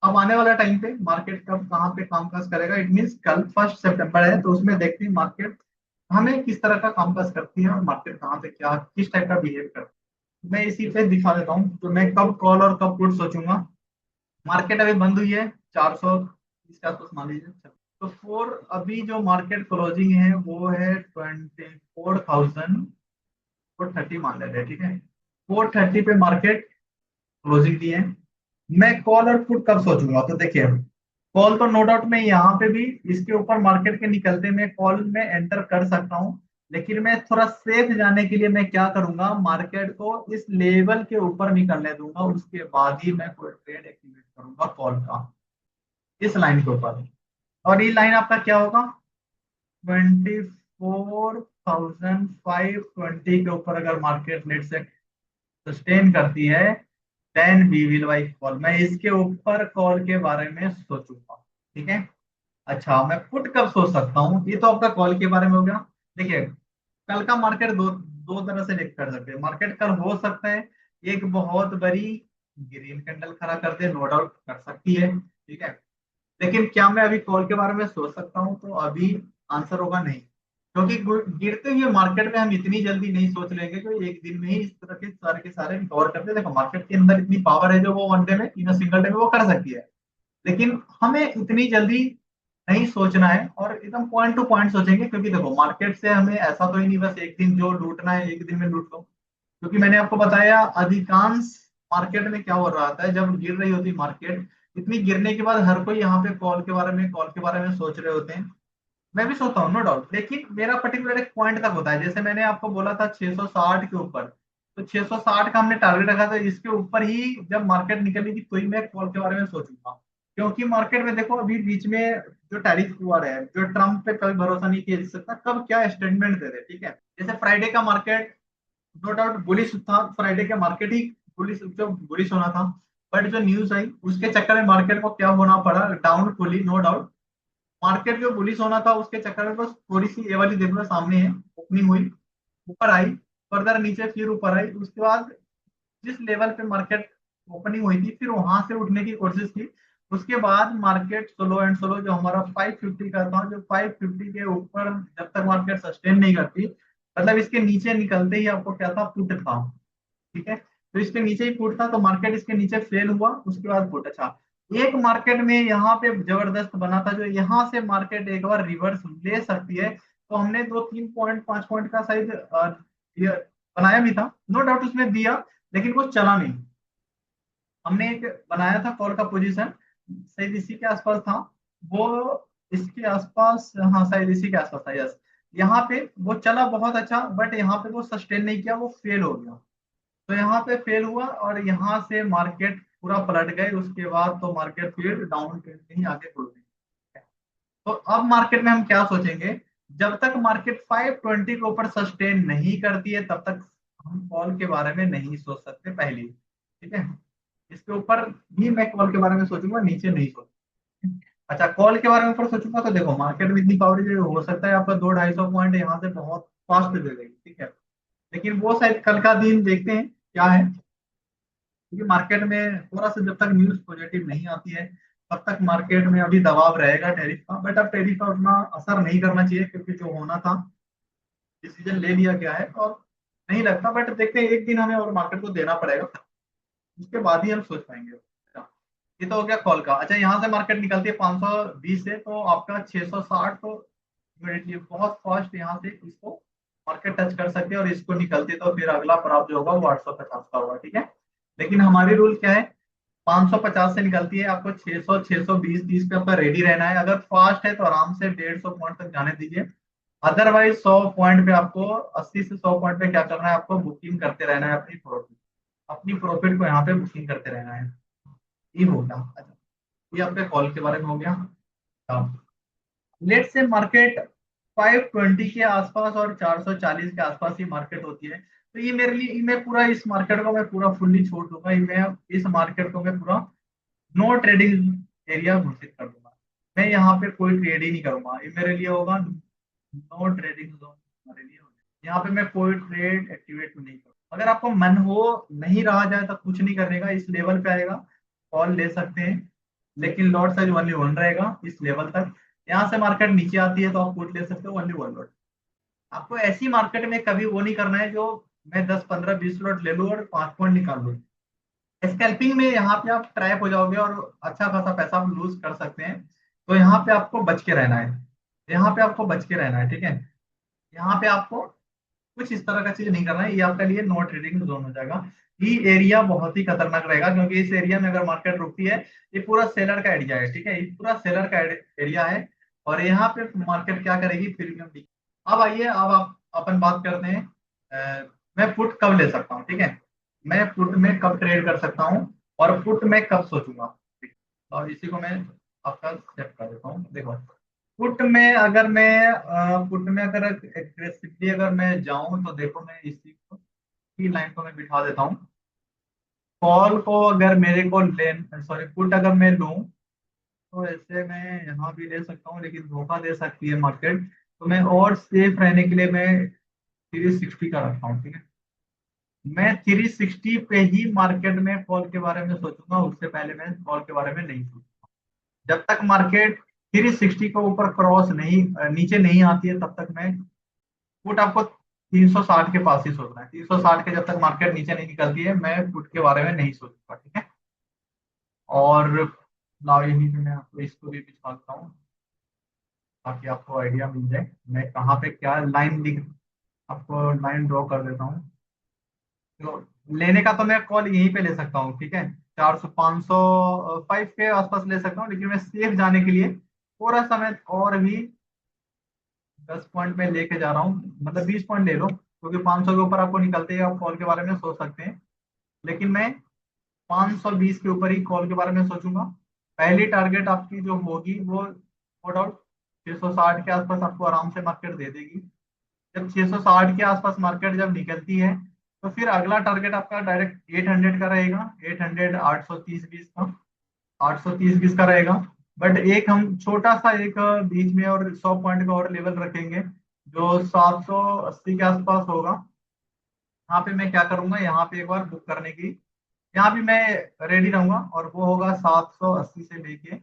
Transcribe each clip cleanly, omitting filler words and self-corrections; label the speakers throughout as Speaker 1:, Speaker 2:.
Speaker 1: अब आने वाला टाइम पे मार्केट कब कहाँ पे कामकाज करेगा, इट मीन्स कल 1 सितंबर है, तो उसमें देखते हैं मार्केट हमें किस तरह का कामकाज करती है और मार्केट कहाँ पे क्या किस टाइप का बिहेव करती है। मैं इसी पे दिखा देता हूँ, तो मैं कब कॉल और कब पुट सोचूंगा। मार्केट अभी बंद हुई है 420 के आसपास मान लीजिए। तो अभी जो मार्केट क्लोजिंग है वो है 24,430 मान लेते हैं, ठीक है। 430 पे मार्केट क्लोजिंग दी है। मैं कॉल और पुट कब सोचूंगा, तो देखिए कॉल तो नो डाउट मैं यहाँ पे भी इसके ऊपर मार्केट के निकलते मैं कॉल में एंटर कर सकता हूँ। लेकिन मैं थोड़ा सेफ जाने के लिए मैं क्या करूंगा, मार्केट को इस लेवल के ऊपर निकलने दूंगा, उसके बाद ही मैं कोई ट्रेड एक्टिवेट करूंगा कॉल का इस लाइन के ऊपर। और ये लाइन आपका क्या होगा, 24,520 के ऊपर अगर मार्केट लेट से सस्टेन करती है, then we will buy call. मैं इसके ऊपर कॉल के बारे में सोचूंगा, ठीक है। अच्छा, मैं पुट कब सोच सकता हूँ, ये तो आपका कॉल के बारे में हो गया। देखिए कल का मार्केट दो दो तरह से देख कर सकते हैं। मार्केट कल हो सकता है एक बहुत बड़ी ग्रीन कैंडल खड़ा कर दे, नो डाउट कर सकती है, ठीक है। लेकिन क्या मैं अभी कॉल के बारे में सोच सकता हूँ, तो अभी आंसर होगा नहीं, क्योंकि गिरते हुए मार्केट में हम इतनी जल्दी नहीं सोच लेंगे कि एक दिन में ही इस तरह के सारे रिकवर करते हैं। देखो मार्केट के अंदर इतनी पावर है जो वो वन डे में इन सिंगल डे में वो कर सकती है। लेकिन हमें इतनी जल्दी नहीं सोचना है और एकदम पॉइंट टू पॉइंट सोचेंगे, क्योंकि देखो मार्केट से हमें ऐसा तो ही नहीं बस एक दिन जो लूटना है एक दिन में लूट लो। क्योंकि मैंने आपको बताया अधिकांश मार्केट में क्या हो रहा था, जब गिर रही होती मार्केट, इतनी गिरने के बाद हर कोई यहाँ पे कॉल के बारे में सोच रहे होते हैं। मैं भी सोता हूँ नो डाउट, लेकिन मेरा पर्टिकुलर एक पॉइंट तक होता है। जैसे मैंने आपको बोला था 660 के ऊपर, तो 660 का हमने टारगेट रखा था, इसके ऊपर ही जब मार्केट निकलेगी तो ही मैं कॉल के बारे में सोचूंगा। क्योंकि मार्केट में देखो अभी बीच में जो टैरिफ हुआ है, जो ट्रम्प पे कभी भरोसा नहीं किया जा सकता कब क्या स्टेटमेंट दे दे, ठीक है। जैसे फ्राइडे का मार्केट नो डाउट बुलिश था, फ्राइडे के मार्केट ही बुलिश जो बुलिश होना था। बट जो न्यूज आई उसके चक्कर में मार्केट को क्या होना पड़ा, डाउन खुली नो डाउट। मार्केट जो बुलिश होना था उसके चक्कर में बस थोड़ी सी ये वाली देखो सामने है, ओपनिंग हुई, ऊपर आई, फर्दर नीचे फिर ऊपर आई, उसके बाद जिस लेवल पे मार्केट ओपनिंग हुई थी फिर वहां से उठने की कोशिश की। उसके बाद मार्केट स्लो एंड स्लो जो हमारा 550 का था, जो 550 के ऊपर जब तक मार्केट सस्टेन नहीं करती, मतलब इसके नीचे निकलते ही आपको क्या था, पुट था, ठीक है। तो इसके नीचे ही पुट था, तो मार्केट इसके नीचे फेल हुआ, उसके बाद पुट। अच्छा, एक मार्केट में यहाँ पे जबरदस्त बना था, जो यहाँ से मार्केट एक बार रिवर्स ले सकती है, तो हमने 2 3 पॉइंट 5 पॉइंट का साइज ये बनाया भी था, नो डाउट उसमें दिया, लेकिन वो चला नहीं। हमने एक बनाया था कॉल का पोजीशन, शायद इसी के आसपास था वो, इसके आसपास, हाँ शायद इसी के आसपास था, यस। यहाँ पे वो चला बहुत अच्छा, बट यहाँ पे वो सस्टेन नहीं किया, वो फेल हो गया। तो यहाँ पे फेल हुआ और यहाँ से मार्केट पूरा पलट गए, उसके बाद तो मार्केट फिर डाउन ट्रेंड में ही आगे बढ़ गई। तो अब मार्केट में हम क्या सोचेंगे, जब तक मार्केट 520 के ऊपर सस्टेन नहीं करती है तब तक हम कॉल के बारे में नहीं सोच सकते पहले, ठीक है। इसके ऊपर ही मैं कॉल के बारे में सोचूंगा, नीचे नहीं सोचूंगा। अच्छा, कॉल के बारे में ऊपर सोचूंगा तो देखो मार्केट में इतनी पावर है, हो सकता है आपका 200 250 पॉइंट यहाँ से बहुत फास्ट दे देगी, ठीक है। लेकिन वो शायद कल का दिन देखते हैं क्या है, क्योंकि मार्केट में थोड़ा सा जब तक न्यूज पॉजिटिव नहीं आती है तब तक मार्केट में अभी दबाव रहेगा टैरिफ का। बट अब टैरिफ का उतना असर नहीं करना चाहिए, क्योंकि जो होना था डिसीजन ले लिया गया है, और नहीं लगता। बट देखते हैं एक दिन हमें और मार्केट को देना पड़ेगा, उसके बाद ही हम सोच पाएंगे। अच्छा, ये तो हो गया कॉल का। अच्छा, यहाँ से मार्केट निकलती है 520 से, तो आपका 660 तो इमीडिएटली बहुत फास्ट यहाँ से इसको मार्केट टच कर सकते हैं, और इसको निकलते तो फिर अगला पड़ाव जो होगा वो 850 का होगा, ठीक है। लेकिन हमारी रूल क्या है, 550 से निकलती है, आपको 600 620 30 पे आपका रेडी रहना है। अगर फास्ट है तो आराम से 150 पॉइंट तक जाने दीजिए। अदरवाइज 100 पॉइंट पे आपको, 80 से 100 पॉइंट पे क्या करना है, आपको बुकिंग करते रहना है अपनी प्रॉफिट को यहाँ पे बुकिंग करते रहना है। ये हो गया। अच्छा, ये आपके कॉल के बारे में हो गया। लेट से मार्केट 520 के आसपास और 440 के आसपास ही मार्केट होती है, तो ये मेरे लिए, मैं पूरा इस मार्केट को मैं पूरा फुल्ली छोड़ दूंगा, मैं इस मार्केट को मैं पूरा नो ट्रेडिंग एरिया घोषित कर दूंगा। मैं यहाँ पे कोई ट्रेड ही नहीं करूंगा, ये मेरे लिए होगा नो ट्रेडिंग जोन, हमारे लिए होगा। यहाँ पे मैं कोई ट्रेड एक्टिवेट नहीं करूँ। अगर आपको मन हो नहीं रहा जाए तो कुछ नहीं करने का, इस लेवल पे आएगा कॉल ले सकते हैं, लेकिन लॉट साइज ओनली 1 रहेगा इस लेवल तक। यहाँ से मार्केट नीचे आती है तो आप पुट ले सकते हो ओनली 1 लॉट। आपको ऐसी मार्केट में कभी वो नहीं करना है जो मैं 10 15 20 लॉट ले लूँ और 5 पॉइंट निकाल लूँ। स्कैल्पिंग में यहाँ पे आप ट्रैप हो जाओगे और अच्छा खासा पैसा आप लूज कर सकते हैं। तो यहाँ पे आपको बच के रहना है। यहाँ पे आपको बच के रहना है, ठीक है। यहाँ पे आपको कुछ इस तरह का चीज नहीं करना है, ये आपके लिए नो ट्रेडिंग जोन हो जाएगा। ये एरिया बहुत ही खतरनाक रहेगा क्योंकि इस एरिया में अगर मार्केट रुकती है, ये पूरा सेलर का एरिया है, ठीक है, ये पूरा सेलर का एरिया है। और यहाँ पे मार्केट क्या करेगी, प्रीमियम। अब आइए, अब आप अपन बात करते हैं मैं पुट कब ले सकता हूँ, ठीक है। मैं पुट में कब ट्रेड कर सकता हूँ और पुट में कब सोचूंगा। और इसी को मैं आपका सेट कर देता हूँ। देखो, पुट में अगर एग्रेसिवली अगर मैं जाऊं तो देखो, मैं इसी को की लाइन को मैं बिठा देता हूँ। कॉल को अगर मेरे को ले, सॉरी, पुट अगर मैं लूं तो ऐसे मैं यहाँ भी ले सकता हूँ, लेकिन धोखा दे सकती है मार्केट। तो मैं और सेफ रहने के लिए मैं 360 का रखता हूँ, ठीक है। मैं 360 पे ही मार्केट में कॉल के बारे में सोचूंगा, उससे पहले मैं कॉल के बारे में नहीं सोचूंगा। जब तक मार्केट 360 को ऊपर क्रॉस नहीं, नीचे नहीं आती है, तब तक मैं पुट, आपको 360 के पास ही सोचना है। 360 के जब तक मार्केट नीचे नहीं निकलती है, मैं पुट के बारे में नहीं सोचूंगा, ठीक है। और नाउ यही पे मैं आपको इसको भी दिखाता हूँ ताकि आपको आइडिया मिल जाए मैं कहाँ पे क्या लाइन लिख, आपको लाइन ड्रॉ कर देता हूँ। तो लेने का तो मैं कॉल यहीं पे ले सकता हूँ, ठीक है। 400 505 के आसपास ले सकता हूँ, लेकिन मैं सेफ जाने के लिए थोड़ा सा मैं और भी 10 पॉइंट में लेके जा रहा हूँ, मतलब 20 पॉइंट ले लो, क्योंकि 500 के ऊपर आपको निकलते ही आप कॉल के बारे में सोच सकते हैं। लेकिन मैं 520 के ऊपर ही कॉल के बारे में सोचूंगा। पहली टारगेट आपकी जो होगी वो नो डाउट 660 के आसपास आपको आराम से मार्केट दे देगी। जब 660 के आसपास मार्केट जब निकलती है, तो फिर अगला टारगेट आपका डायरेक्ट 800 का रहेगा। 800 830 20 का, 830 20 का रहेगा। बट एक हम छोटा सा एक बीच में और 100 पॉइंट का और लेवल रखेंगे जो 780 के आसपास होगा। यहाँ पे मैं क्या करूंगा, यहाँ पे एक बार बुक करने की, यहाँ भी मैं रेडी रहूंगा, और वो होगा 780 से लेके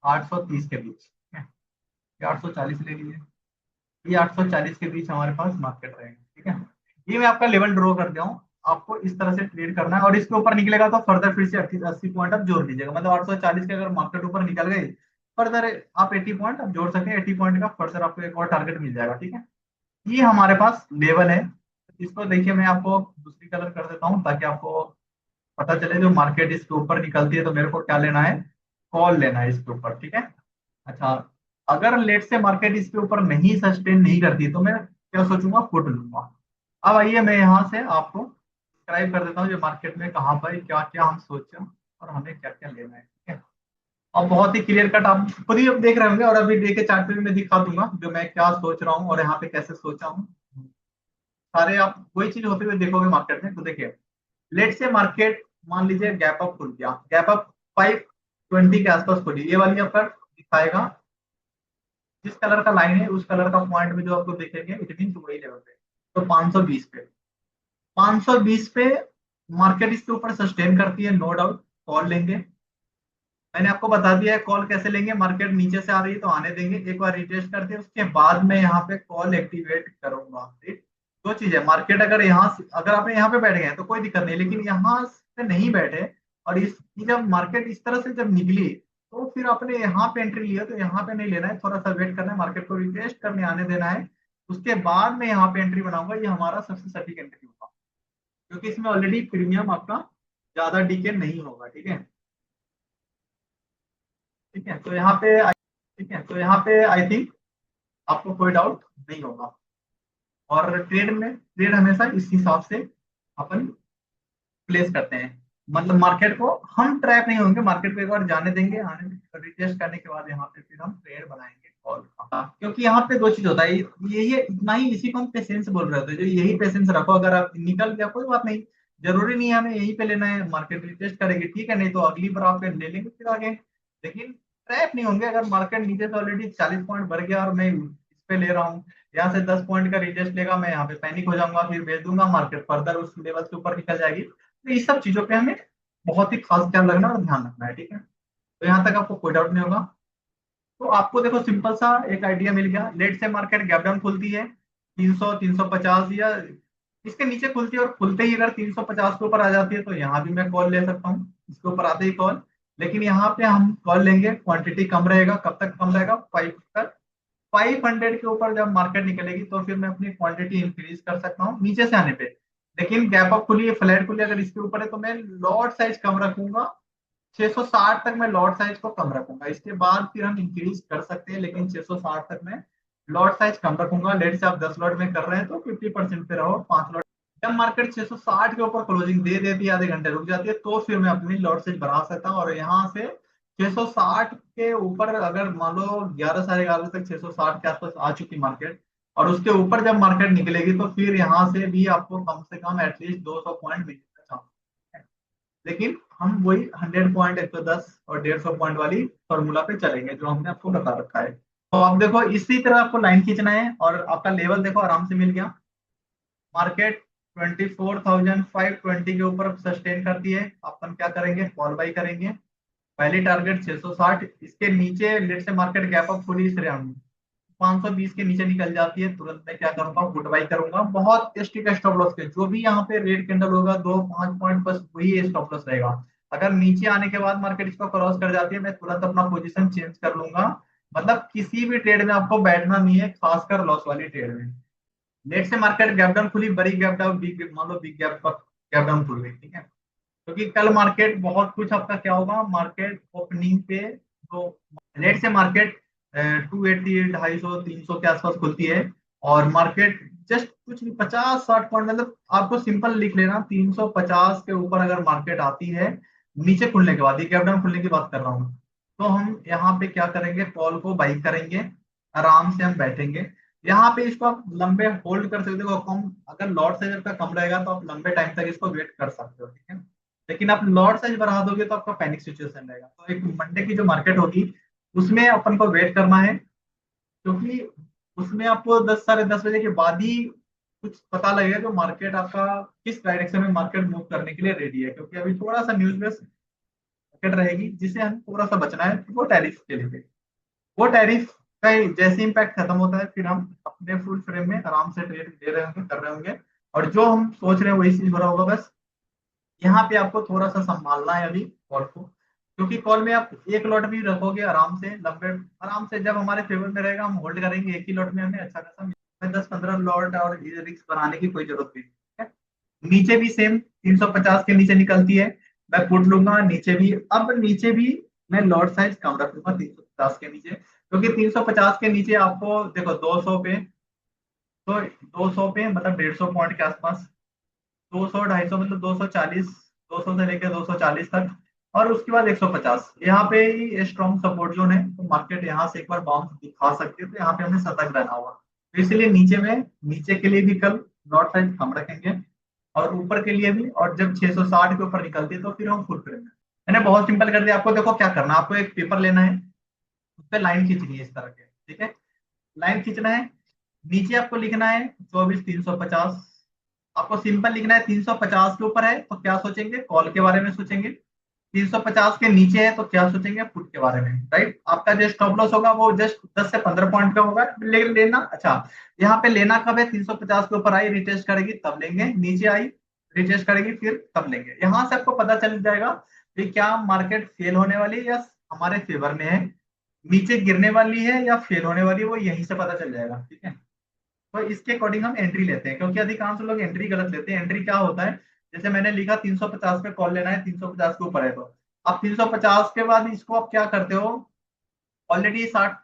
Speaker 1: 830 के बीच, ठीक है। ये 840 ले लीजिए, ये 840 के बीच हमारे पास मार्केट रहेगा, ठीक है। ये मैं आपका लेवल ड्रॉ कर दिया हूँ। आपको इस तरह से ट्रेड करना है, और इसके ऊपर निकलेगा तो फर्दर फिर से 80 पॉइंट आप जोड़ लीजिएगा। मतलब 840 के अगर मार्केट ऊपर निकल गए, फर्दर आप 80 पॉइंट आप जोड़ सकते हैं। 80 पॉइंट का फर्दर आपको एक और टारगेट मिल जाएगा, ठीक है। ये हमारे पास लेवल है। इसको देखिए, मैं आपको दूसरी कलर कर देता हूँ ताकि आपको पता चले जो मार्केट इसके ऊपर निकलती है तो मेरे को क्या लेना है, कॉल लेना है इसके ऊपर, ठीक है। अच्छा, अगर लेट से मार्केट इसके ऊपर नहीं सस्टेन नहीं करती तो मैं क्या सोचूंगा, पुट लूंगा। अब आइए, मैं यहाँ से आपको डिस्क्राइब कर देता हूँ जो मार्केट में कहाँ पर क्या क्या हम सोचे और हमें क्या क्या लेना है, ठीक है। अब बहुत ही क्लियर कट आप खुद ही अब देख रहे होंगे, और अभी डे के चार्ट पे भी मैं दिखा दूंगा जो मैं क्या सोच रहा हूँ और यहाँ पे कैसे सोचा हूँ। सारे आप वही चीज होते हुए देखोगे मार्केट में। तो देखिए, लेट से मार्केट मान लीजिए गैप अप खुल गया, गैप अप 520 के आसपास खुली, ये वाली आपका दिखाएगा। जिस कलर का लाइन है उस कलर का पॉइंट में जो आपको देखेंगे, इट मीन वही लेवल पे। तो 520 पे, 520 पे मार्केट इसके ऊपर सस्टेन करती है, नो डाउट कॉल लेंगे। मैंने आपको बता दिया है कॉल कैसे लेंगे। मार्केट नीचे से आ रही है तो आने देंगे, एक बार रिटेस्ट करते हैं, उसके बाद मैं यहाँ पे कॉल एक्टिवेट करूंगा, ठीक। दो चीज है, मार्केट अगर यहाँ अगर आपने यहाँ पे बैठ गए तो कोई दिक्कत नहीं, लेकिन यहाँ से नहीं बैठे और इसकी जब मार्केट इस तरह से जब निकली, तो फिर आपने यहाँ पे एंट्री लिया तो यहाँ पे नहीं लेना है, थोड़ा सा वेट करना है, मार्केट को रिटेस्ट करने आने देना है। उसके बाद मैं यहाँ पे एंट्री बनाऊंगा, ये हमारा सबसे सटीक एंट्री होगा, क्योंकि इसमें ऑलरेडी प्रीमियम आपका ज्यादा डीके नहीं होगा, ठीक है। ठीक है, तो यहाँ पे, ठीक है, तो यहाँ पे आई थिंक आपको कोई डाउट नहीं होगा। और ट्रेड हमेशा इस हिसाब से अपन प्लेस करते हैं। मतलब मार्केट को हम ट्रैप नहीं होंगे, मार्केट को एक बार जाने देंगे, आने रिटेस्ट करने के बाद यहाँ पे फिर हम ट्रेड बनाएंगे कॉल का। क्योंकि यहाँ पे दो चीज होता है, यही इतना ही, इसी को हम पेशेंस बोल रहे थे, जो यही पेशेंस रखो। अगर आप निकल गया कोई बात नहीं, जरूरी नहीं है हमें यहीं पे लेना है, मार्केट रिटेस्ट करेगी ठीक है, नहीं तो अगली बार आप ले लेंगे फिर आगे। लेकिन ट्रैप नहीं होंगे। अगर मार्केट नीचे से ऑलरेडी 40 पॉइंट भर गया और मैं इस पे ले रहा हूँ, यहाँ से 10 पॉइंट का रिटेस्ट लेगा, मैं यहाँ पे पैनिक हो जाऊंगा, फिर बेच दूंगा, मार्केट फर्दर उस लेवल के ऊपर निकल जाएगी। तो इस सब चीजों पे हमें बहुत ही खास ख्याल रखना और ध्यान रखना है, ठीक है। तो यहाँ तक आपको कोई डाउट नहीं होगा। तो आपको देखो सिंपल सा एक आइडिया मिल गया। लेट से मार्केट गैप डाउन खुलती है 300 350 या इसके नीचे खुलती है, और खुलते ही अगर 350 के ऊपर आ जाती है तो यहाँ भी मैं कॉल ले सकता हूँ, इसके ऊपर आते ही कॉल। लेकिन यहाँ पे हम कॉल लेंगे, क्वांटिटी कम रहेगा। कब तक कम रहेगा? 500 के ऊपर जब मार्केट निकलेगी तो फिर मैं अपनी क्वांटिटी इंक्रीज कर सकता हूँ नीचे से आने पे। लेकिन गैप अप खुली है, फ्लैट खुली है, अगर इसके ऊपर है तो मैं लॉट साइज कम रखूंगा। 660 तक मैं लॉट साइज को कम रखूंगा, इसके बाद फिर हम इंक्रीज कर सकते हैं, लेकिन 660 तक मैं लॉट साइज कम रखूंगा। लेट से आप 10 लॉट में कर रहे हैं तो 50% पे रहो, 5 लॉट। जब मार्केट 660 के ऊपर क्लोजिंग दे देती है, आधे घंटे रुक जाती है, तो फिर मैं अपनी लॉट साइज बढ़ा सकता हूँ। और यहाँ से 660 के ऊपर अगर मान लो 11 साढ़े 11 तक 660 के आसपास आ चुकी मार्केट, और उसके ऊपर जब मार्केट निकलेगी तो फिर यहाँ से भी आपको कम से कम एटलीस्ट 200 पॉइंट मिलने का चांस है। लेकिन हम वही 100 पॉइंट, 110 और 150 पॉइंट वाली फॉर्मूला पे चलेंगे जो हमने आपको बता रखा है। तो आप देखो इसी तरह आपको लाइन खींचना है, और आपका लेवल देखो आराम से मिल गया। मार्केट 24,520 के ऊपर सस्टेन करती है, अपन क्या करेंगे? कॉल बाई करेंगे। पहली टारगेट 660, इसके नीचे लेट से मार्केट गैप अप खुली इस राउंड में 520 के नीचे निकल जाती है, तुरंत मैं क्या करूंगा? गुड बाई करूंगा। बहुत स्ट्रिक्ट स्टॉप लॉस के जो भी यहाँ पे रेड कैंडल होगा 2-5 पॉइंट, बस वही स्टॉप लॉस रहेगा। अगर नीचे आने के बाद मार्केट इसको क्रॉस कर जाती है, मैं तुरंत अपना पोजीशन चेंज कर लूंगा। मतलब किसी भी ट्रेड में आपको बैठना नहीं है, खासकर लॉस वाली ट्रेड में। लेट से मार्केट गैप डाउन खुली, बड़ी गैप डाउन, बिग मान लो बिग गैप डाउन खुल गई, ठीक है। क्योंकि कल मार्केट बहुत कुछ आपका क्या होगा, मार्केट ओपनिंग पे तो लेट से मार्केट 280 250 300 के आसपास खुलती है, और मार्केट जस्ट कुछ नहीं 50-60 पॉइंट, मतलब आपको सिंपल लिख लेना 350 के ऊपर अगर मार्केट आती है नीचे खुलने के बाद, ये गैप डाउन खुलने की बात कर रहा हूँ, तो हम यहाँ पे क्या करेंगे? कॉल को बाई करेंगे, आराम से हम बैठेंगे। यहाँ पे इसको आप लंबे होल्ड कर सकते हो, कम अगर लॉट साइज आपका कम रहेगा तो आप लंबे टाइम तक इसको वेट कर सकते हो, ठीक है। लेकिन आप लॉट साइज बढ़ा दोगे तो आपका पैनिक सिचुएशन रहेगा। तो एक मंडे की जो मार्केट होगी उसमें अपन को वेट करना है, क्योंकि उसमें आपको 10 साढ़े 10 बजे के बाद ही कुछ पता लगेगा कि मार्केट आपका किस डायरेक्शन में मार्केट मूव करने के लिए रेडी है। क्योंकि अभी थोड़ा सा न्यूज बेस्ड मार्केट रहेगी, जिसे हमें थोड़ा सा बचना है, वो टैरिफ के लिए। वो टैरिफ का जैसे इम्पैक्ट खत्म होता है फिर हम अपने फुल फ्रेम में आराम से ट्रेड दे रहे होंगे, कर रहे होंगे, और जो हम सोच रहे हैं वही चीज हो रहा होगा। बस यहाँ पे आपको थोड़ा सा संभालना है अभी कॉल को, क्योंकि कॉल में आप एक लॉट भी रखोगे आराम से लंबे, आराम से जब हमारे फेवर में रहेगा हम होल्ड करेंगे, एक ही लॉट में हमें अच्छा खासा मिलेगा। 10-15 लॉट और रिस्क बनाने की कोई जरूरत नहीं है। नीचे भी सेम 350 के नीचे निकलती है, मैं पुट लूंगा नीचे भी। अब नीचे भी मैं लॉट साइज कम रखूंगा 350 के नीचे, क्योंकि 350 के नीचे आपको देखो 200 पे, तो 200 पे मतलब 150 पॉइंट के आसपास, 200 250 मतलब 240, 200 से लेकर 240 तक, और उसके बाद 150 यहाँ पे ही स्ट्रॉन्ग सपोर्ट जोन है। तो मार्केट यहाँ से एक बार बाउंस दिखा सकती है, तो यहाँ पे हमें सतर्क रहना होगा। तो इसलिए नीचे में, नीचे के लिए भी कल लॉट साइज कम रखेंगे, और ऊपर के लिए भी। और जब 660 के ऊपर निकलती है तो फिर हम फुल करेंगे। मैंने बहुत सिंपल कर दिया आपको। देखो क्या करना है, आपको एक पेपर लेना है, उस पर लाइन खींचनी है इस तरह के, ठीक है। लाइन खींचना है, नीचे आपको लिखना है 24,350। आपको सिंपल लिखना है 350 के ऊपर है तो क्या सोचेंगे? कॉल के बारे में सोचेंगे। 350 के नीचे है तो क्या सोचेंगे? पुट के बारे में, राइट। आपका जो स्टॉप लॉस होगा वो जस्ट 10 से 15 पॉइंट का होगा, लेना अच्छा। यहाँ पे लेना कब है? 350 के ऊपर आई रिटेस्ट करेगी तब लेंगे, नीचे आई रिटेस्ट करेगी फिर तब लेंगे। यहाँ से आपको पता चल जाएगा कि क्या मार्केट फेल होने वाली है या हमारे फेवर में है, नीचे गिरने वाली है या फेल होने वाली है, वो यहीं से पता चल जाएगा, ठीक है। तो इसके अकॉर्डिंग हम एंट्री लेते हैं, क्योंकि अधिकांश लोग एंट्री गलत लेते हैं। एंट्री क्या होता है? जैसे मैंने लिखा 350 पे कॉल लेना है, 350 के ऊपर है तो अब 350 के बाद इसको आप क्या करते हो? ऑलरेडी 60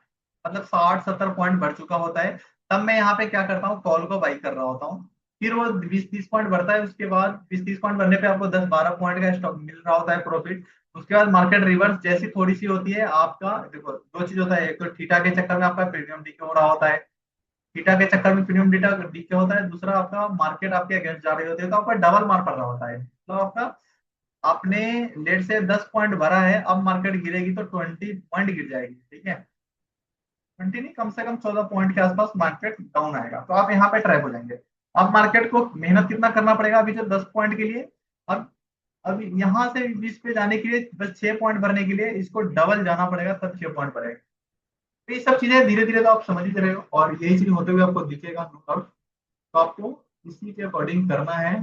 Speaker 1: मतलब 60-70 पॉइंट बढ़ चुका होता है, तब मैं यहाँ पे क्या करता हूँ? कॉल को बाई कर रहा होता हूँ। फिर वो 20-30 पॉइंट बढ़ता है, उसके बाद 20-30 पॉइंट बढ़ने पे आपको 10-12 पॉइंट का स्टॉक मिल रहा होता है प्रॉफिट। उसके बाद मार्केट रिवर्स जैसी थोड़ी सी होती है आपका, देखो दो चीज होता है, एक तो थीटा के चक्कर में आपका प्रीमियम डीके हो रहा होता है, थीटा के चक्कर में प्रीमियम डेटा डीके होता है। दूसरा आपका मार्केट आपके अगेंस्ट जा रही होती है तो आपका डबल मार पड़ रहा होता है। तो आपका, आपने लेट से 10 पॉइंट भरा है, अब मार्केट गिरेगी तो 20 पॉइंट गिर जाएगी, ठीक है। 20 नहीं, कम से कम 14 पॉइंट के आसपास मार्केट डाउन आएगा, तो आप यहाँ पे ट्रैप हो जाएंगे। अब मार्केट को मेहनत कितना करना पड़ेगा? अभी जो 10 पॉइंट के लिए, अब अब यहाँ से 20 पे जाने के लिए बस 6 पॉइंट भरने के लिए इसको डबल जाना पड़ेगा, तब 6 पॉइंट भरेगा। तो ये सब चीजें धीरे धीरे तो आप समझ ही रहे हो, और यही चीज होते हुए आपको दिखेगा नो डाउट। तो आपको इसी के अकॉर्डिंग करना है।